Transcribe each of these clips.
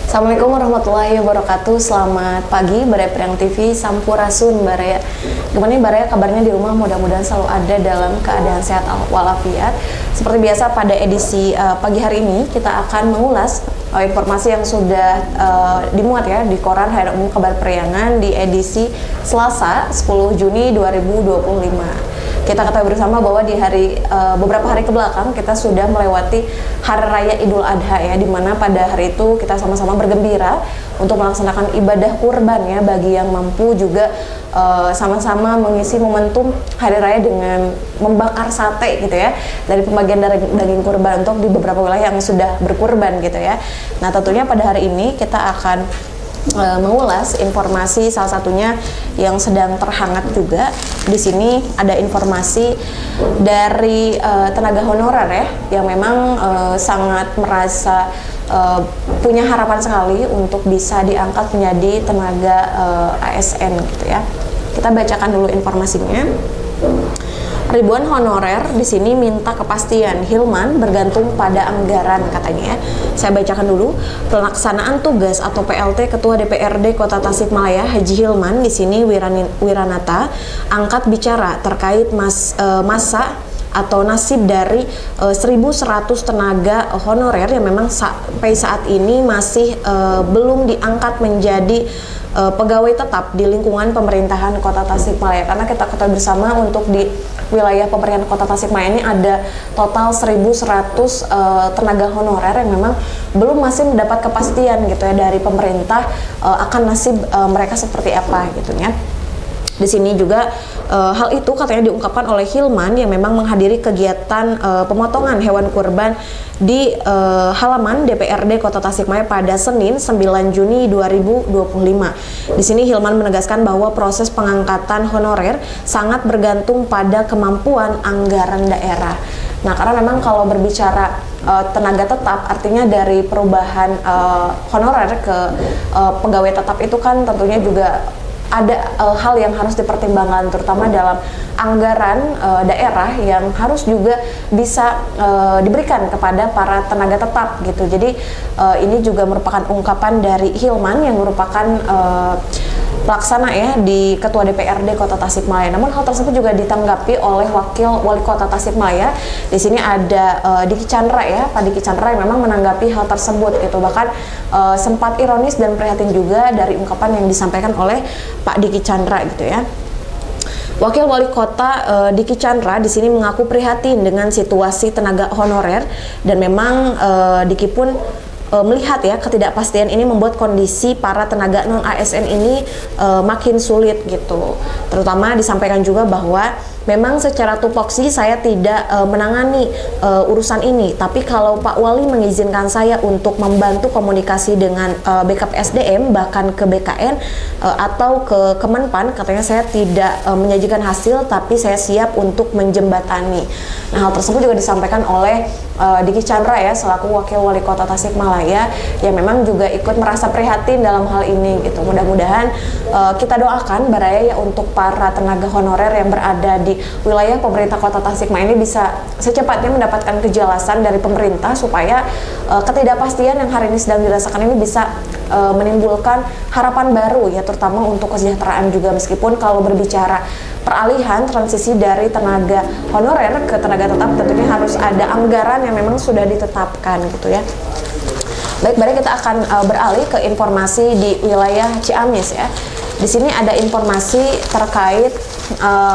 Assalamualaikum warahmatullahi wabarakatuh. Selamat pagi Baraya Priang TV, Sampurasun Baraya. Gimana nih Baraya kabarnya di rumah? Mudah-mudahan selalu ada dalam keadaan sehat walafiat. Seperti biasa pada edisi pagi hari ini kita akan mengulas informasi yang sudah dimuat ya di koran Harian Umum Kabar Priangan di edisi Selasa 10 Juni 2025. Kita ketahui bersama bahwa di beberapa hari ke belakang kita sudah melewati Hari Raya Idul Adha ya, dimana pada hari itu kita sama-sama bergembira untuk melaksanakan ibadah kurban ya, bagi yang mampu juga sama-sama mengisi momentum Hari Raya dengan membakar sate gitu ya, dari pembagian daging kurban untuk di beberapa wilayah yang sudah berkurban gitu ya. Nah tentunya pada hari ini kita akan mengulas informasi salah satunya yang sedang terhangat juga. Di sini ada informasi dari tenaga honorer ya, yang memang sangat merasa punya harapan sekali untuk bisa diangkat menjadi tenaga ASN gitu ya. Kita bacakan dulu informasinya. Ribuan honorer di sini minta kepastian, Hilman bergantung pada anggaran katanya ya. Saya bacakan dulu. Pelaksanaan tugas atau PLT Ketua DPRD Kota Tasikmalaya Haji Hilman di sini Wiranata angkat bicara terkait masa atau nasib dari 1.100 tenaga honorer yang memang sampai saat ini masih belum diangkat menjadi pegawai tetap di lingkungan pemerintahan Kota Tasikmalaya. Karena kita ketahui bersama untuk di wilayah pemerintahan Kota Tasikmalaya ini ada total 1.100 tenaga honorer yang memang belum masih mendapat kepastian gitu ya dari pemerintah akan nasib mereka seperti apa gitu ya. Di sini juga hal itu katanya diungkapkan oleh Hilman yang memang menghadiri kegiatan pemotongan hewan kurban di halaman DPRD Kota Tasikmalaya pada Senin 9 Juni 2025. Di sini Hilman menegaskan bahwa proses pengangkatan honorer sangat bergantung pada kemampuan anggaran daerah. Nah, karena memang kalau berbicara tenaga tetap, artinya dari perubahan honorer ke pegawai tetap itu kan tentunya juga ada hal yang harus dipertimbangkan, terutama dalam anggaran daerah yang harus juga bisa diberikan kepada para tenaga tetap gitu. Jadi ini juga merupakan ungkapan dari Hilman yang merupakan pelaksana ya di Ketua DPRD Kota Tasikmalaya. Namun hal tersebut juga ditanggapi oleh Wakil Wali Kota Tasikmalaya. Di sini ada Diki Chandra ya, Pak Diki Chandra yang memang menanggapi hal tersebut gitu. Bahkan sempat ironis dan prihatin juga dari ungkapan yang disampaikan oleh Pak Diki Chandra gitu ya. Wakil Wali Kota Diki Chandra di sini mengaku prihatin dengan situasi tenaga honorer dan memang Diki pun melihat ya ketidakpastian ini membuat kondisi para tenaga non ASN ini makin sulit gitu. Terutama disampaikan juga bahwa memang secara tupoksi saya tidak menangani urusan ini, tapi kalau Pak Wali mengizinkan saya untuk membantu komunikasi dengan backup SDM bahkan ke BKN atau ke Kemenpan, katanya saya tidak menyajikan hasil tapi saya siap untuk menjembatani. Nah hal tersebut juga disampaikan oleh Diki Chandra ya selaku Wakil Wali Kota Tasikmalaya yang memang juga ikut merasa prihatin dalam hal ini gitu. Mudah-mudahan kita doakan Baraya ya untuk para tenaga honorer yang berada di wilayah pemerintah Kota Tasikmalaya ini bisa secepatnya mendapatkan kejelasan dari pemerintah supaya ketidakpastian yang hari ini sedang dirasakan ini bisa menimbulkan harapan baru ya, terutama untuk kesejahteraan juga. Meskipun kalau berbicara peralihan transisi dari tenaga honorer ke tenaga tetap tentunya harus ada anggaran yang memang sudah ditetapkan gitu ya. Baik, kita akan beralih ke informasi di wilayah Ciamis ya. Di sini ada informasi terkait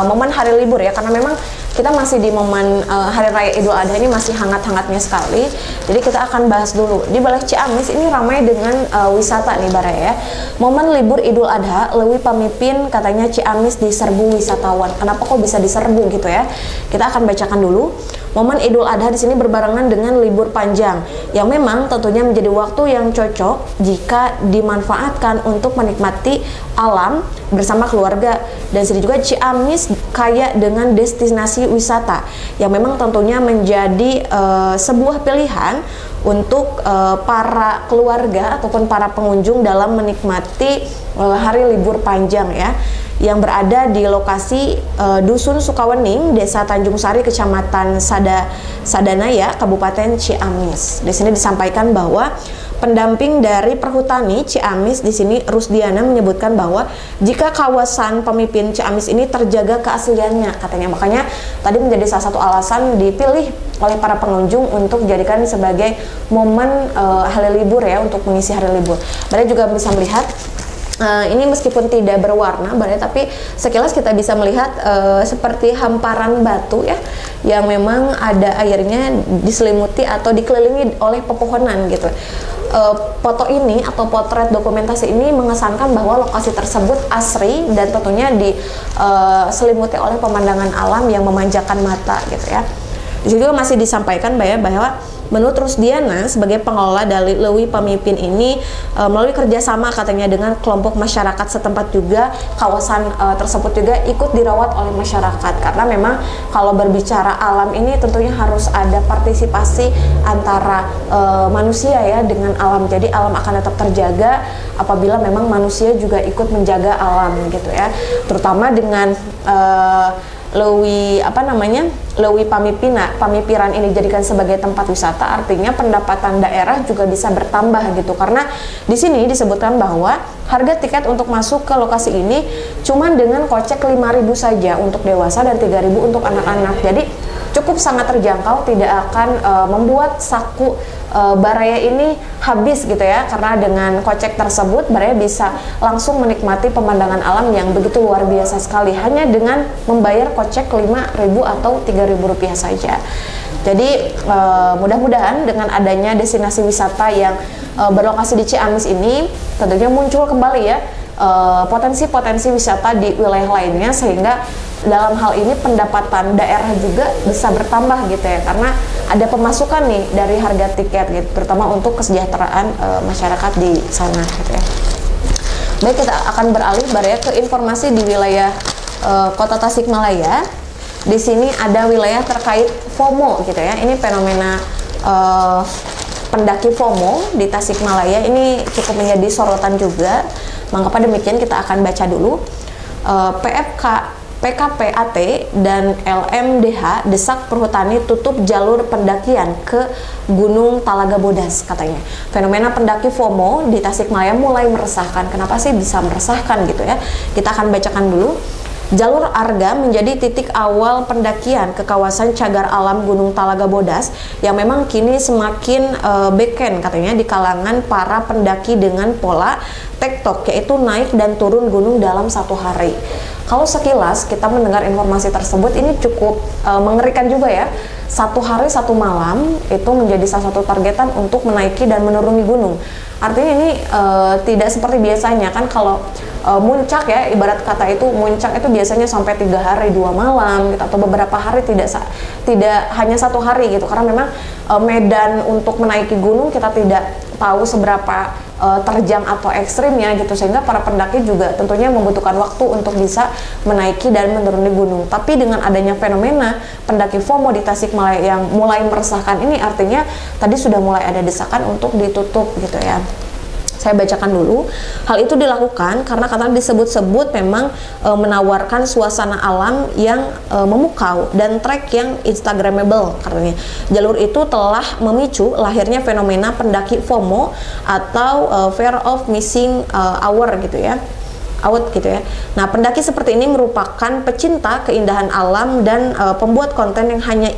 momen hari libur ya, karena memang kita masih di momen Hari Raya Idul Adha ini masih hangat-hangatnya sekali. Jadi kita akan bahas dulu. Di Balai Ciamis ini ramai dengan wisata nih Baraya ya. Momen libur Idul Adha, leuwih pamipin katanya Ciamis diserbu wisatawan. Kenapa kok bisa diserbu gitu ya? Kita akan bacakan dulu. Momen Idul Adha di sini berbarengan dengan libur panjang yang memang tentunya menjadi waktu yang cocok jika dimanfaatkan untuk menikmati alam bersama keluarga. Dan sini juga Ciamis kaya dengan destinasi wisata yang memang tentunya menjadi sebuah pilihan untuk para keluarga ataupun para pengunjung dalam menikmati hari libur panjang ya, yang berada di lokasi Dusun Sukawening, Desa Tanjung Sari, Kecamatan Sadanaya, Kabupaten Ciamis. Di sini disampaikan bahwa pendamping dari Perhutani Ciamis di sini Rusdiana menyebutkan bahwa jika kawasan Pamipin Ciamis ini terjaga keasliannya katanya, makanya tadi menjadi salah satu alasan dipilih oleh para pengunjung untuk dijadikan sebagai momen hari libur ya, untuk mengisi hari libur. Mereka juga bisa melihat ini meskipun tidak berwarna tapi sekilas kita bisa melihat seperti hamparan batu ya, yang memang ada airnya diselimuti atau dikelilingi oleh pepohonan gitu. Foto ini atau potret dokumentasi ini mengesankan bahwa lokasi tersebut asri dan tentunya diselimuti oleh pemandangan alam yang memanjakan mata gitu ya. Di juga masih disampaikan bahwa menurut Rusdiana sebagai pengelola dari Leuwi Pamipin ini melalui kerjasama katanya dengan kelompok masyarakat setempat juga, kawasan tersebut juga ikut dirawat oleh masyarakat, karena memang kalau berbicara alam ini tentunya harus ada partisipasi antara manusia ya dengan alam. Jadi alam akan tetap terjaga apabila memang manusia juga ikut menjaga alam gitu ya, terutama dengan Leuwi Leuwi Pamipiran ini dijadikan sebagai tempat wisata, artinya pendapatan daerah juga bisa bertambah gitu, karena di sini disebutkan bahwa harga tiket untuk masuk ke lokasi ini cuma dengan kocek 5.000 saja untuk dewasa dan 3.000 untuk anak-anak. Jadi cukup sangat terjangkau, tidak akan membuat saku Baraya ini habis gitu ya, karena dengan kocek tersebut Baraya bisa langsung menikmati pemandangan alam yang begitu luar biasa sekali hanya dengan membayar kocek 5.000 atau 3.000 rupiah saja. Jadi mudah-mudahan dengan adanya destinasi wisata yang berlokasi di Ciamis ini tentunya muncul kembali ya potensi-potensi wisata di wilayah lainnya, sehingga dalam hal ini pendapatan daerah juga bisa bertambah gitu ya, karena ada pemasukan nih dari harga tiket gitu, terutama untuk kesejahteraan masyarakat di sana gitu ya. Baik, kita akan beralih Baraya ke informasi di wilayah Kota Tasikmalaya. Di sini ada wilayah terkait FOMO gitu ya. Ini fenomena pendaki FOMO di Tasikmalaya ini cukup menjadi sorotan juga. Mengapa demikian, kita akan baca dulu. PKPAT dan LMDH desak Perhutani tutup jalur pendakian ke Gunung Talaga Bodas katanya. Fenomena pendaki FOMO di Tasikmalaya mulai meresahkan. Kenapa sih bisa meresahkan gitu ya? Kita akan bacakan dulu. Jalur Arga menjadi titik awal pendakian ke kawasan cagar alam Gunung Talaga Bodas yang memang kini semakin beken katanya di kalangan para pendaki dengan pola tektok, yaitu naik dan turun gunung dalam satu hari. Kalau sekilas kita mendengar informasi tersebut ini cukup mengerikan juga ya. Satu hari satu malam itu menjadi salah satu targetan untuk menaiki dan menuruni gunung. Artinya ini tidak seperti biasanya kan, kalau muncak ya, ibarat kata itu muncak itu biasanya sampai 3 hari 2 malam gitu, atau beberapa hari, tidak hanya 1 hari gitu, karena memang medan untuk menaiki gunung kita tidak tahu seberapa terjang atau ekstrimnya gitu, sehingga para pendaki juga tentunya membutuhkan waktu untuk bisa menaiki dan menuruni gunung. Tapi dengan adanya fenomena pendaki FOMO di Tasikmalaya yang mulai meresahkan ini, artinya tadi sudah mulai ada desakan untuk ditutup gitu ya. Saya bacakan dulu. Hal itu dilakukan karena katanya disebut-sebut memang menawarkan suasana alam yang memukau dan trek yang instagramable katanya. Jalur itu telah memicu lahirnya fenomena pendaki FOMO atau fear of missing out gitu ya. Nah, pendaki seperti ini merupakan pecinta keindahan alam dan pembuat konten yang hanya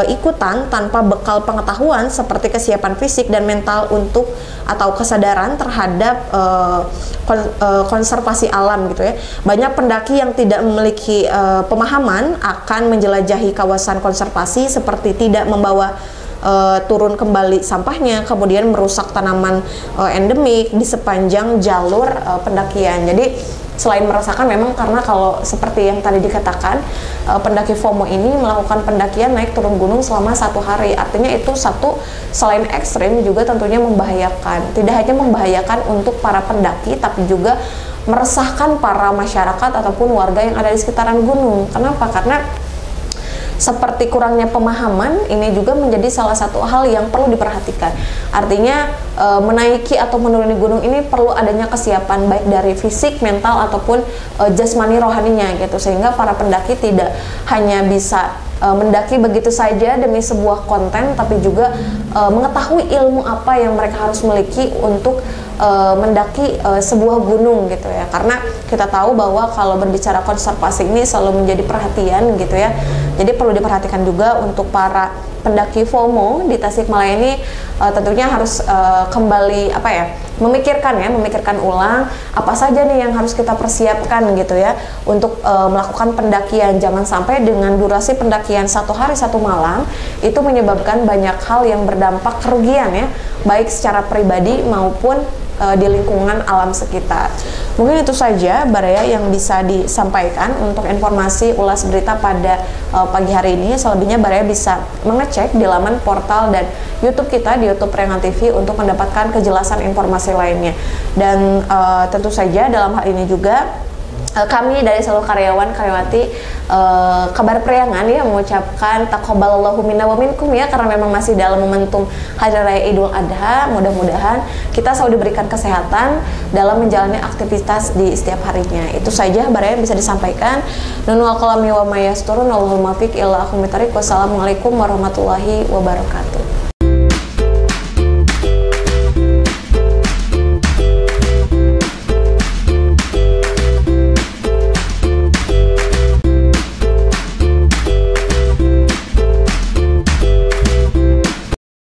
ikutan tanpa bekal pengetahuan seperti kesiapan fisik dan mental atau kesadaran terhadap konservasi alam gitu ya. Banyak pendaki yang tidak memiliki pemahaman akan menjelajahi kawasan konservasi seperti tidak membawa turun kembali sampahnya, kemudian merusak tanaman endemik di sepanjang jalur pendakian. Jadi selain merasakan, memang karena kalau seperti yang tadi dikatakan, pendaki FOMO ini melakukan pendakian naik turun gunung selama 1 hari. Artinya itu selain ekstrim juga tentunya membahayakan. Tidak hanya membahayakan untuk para pendaki, tapi juga meresahkan para masyarakat ataupun warga yang ada di sekitaran gunung. Kenapa? Karena seperti kurangnya pemahaman ini juga menjadi salah satu hal yang perlu diperhatikan. Artinya menaiki atau menuruni gunung ini perlu adanya kesiapan baik dari fisik, mental ataupun jasmani rohaninya gitu, sehingga para pendaki tidak hanya bisa mendaki begitu saja demi sebuah konten, tapi juga mengetahui ilmu apa yang mereka harus miliki untuk mendaki sebuah gunung gitu ya. Karena kita tahu bahwa kalau berbicara konservasi ini selalu menjadi perhatian gitu ya. Jadi perlu diperhatikan juga untuk para pendaki FOMO di Tasikmalaya ini, tentunya harus kembali memikirkan ulang apa saja nih yang harus kita persiapkan gitu ya untuk melakukan pendakian. Jangan sampai dengan durasi pendakian 1 hari 1 malam itu menyebabkan banyak hal yang berdampak kerugian ya, baik secara pribadi maupun di lingkungan alam sekitar. Mungkin itu saja Baraya yang bisa disampaikan untuk informasi ulas berita pada pagi hari ini. Selebihnya Baraya bisa mengecek di laman portal dan YouTube kita di YouTube Priangan TV untuk mendapatkan kejelasan informasi lainnya. Dan tentu saja dalam hal ini juga kami dari seluruh karyawan-karyawati Kabar Priangan ya mengucapkan taqabbalallahu minna wa minkum ya, karena memang masih dalam momentum Hari Raya Idul Adha. Mudah-mudahan kita selalu diberikan kesehatan dalam menjalani aktivitas di setiap harinya. Itu saja Baraya bisa disampaikan. Nunul qalami wa mayasturun Allahul muwaffiq ila aqwamit thoriq. Wassalamualaikum warahmatullahi wabarakatuh.